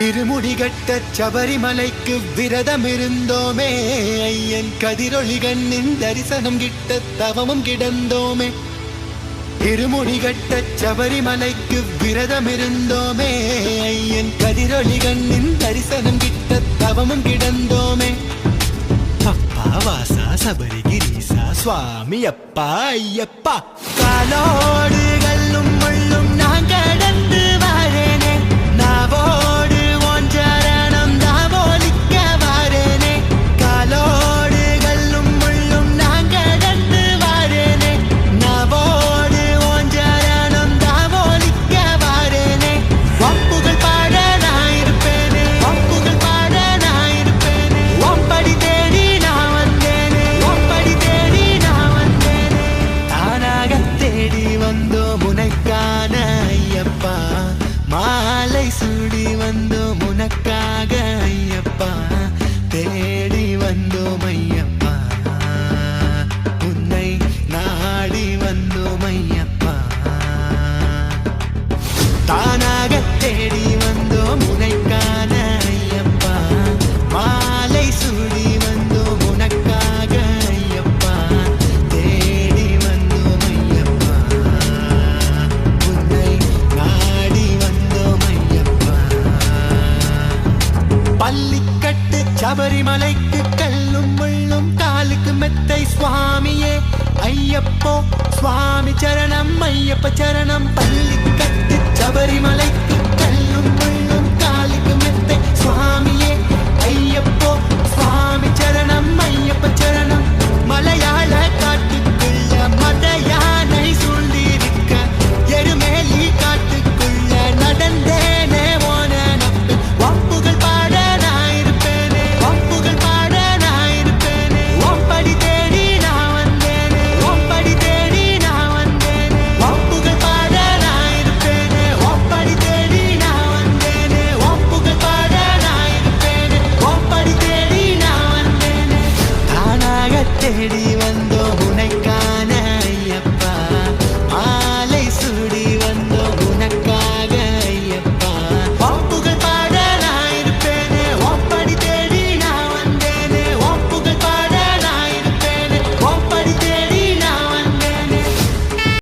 இருமுடிகட்ட சபரிமலைக்கு விரதம் இருந்தோமே, ஐயன் கதிரொளி கண்ணின் தரிசனம் கிட்ட தவமும் கிடந்தோமே. இருமுடிகட்ட சபரிமலைக்கு விரதம் இருந்தோமே, ஐயன் கதிரொளி கண்ணின் தரிசனம் கிட்ட தவமும் கிடந்தோமே. அப்பா வாசா சபரிகிரீசா சுவாமி அப்பா ஐயப்பா, காலோடு கல்லும் முள்ளும் நான் கடந்து வாரேனே, நாவோடு உன் சரணம் தாவோலிக்க வாரேனே. காலோடு கல்லும் முள்ளும் நான் கடந்து வாரேனே, நாவோடு உன் சரணம் தாவோலிக்க வாரேனே. வம்புகள் பாட நான் இருப்பேனே, வம்புகள் பாட நான் இருப்பேனே. வம்படி தேடி நான் வந்தேனே, வம்படி தேடி நான் வந்தேனே. தானாக தேடி வந்தோம் உனக்கான ஐயப்பா, மாலை சூடி வந்தோம் உனக்காக ஐயப்பா, தேடி வந்தோம் ஐயப்பா, உன்னை நாடி வந்தோம் ஐயப்பா. தானாக தேடி வந்தோம் உனக்கான ஐயப்பா, மாலை சூடி வந்தோம் உனக்காக ஐயப்பா, தேடி வந்தோம் ஐயப்பா, உன்னை நாடி வந்தோம் ஐயப்பா. பள்ளிக்கட்டு சபரிமலைக்கு கல்லும் முள்ளும் காலுக்கு மெத்தை சுவாமியே ஐயப்போ, சுவாமி சரணம் ஐயப்ப சரணம். பள்ளிக்கட்டு சபரிமலைக்கு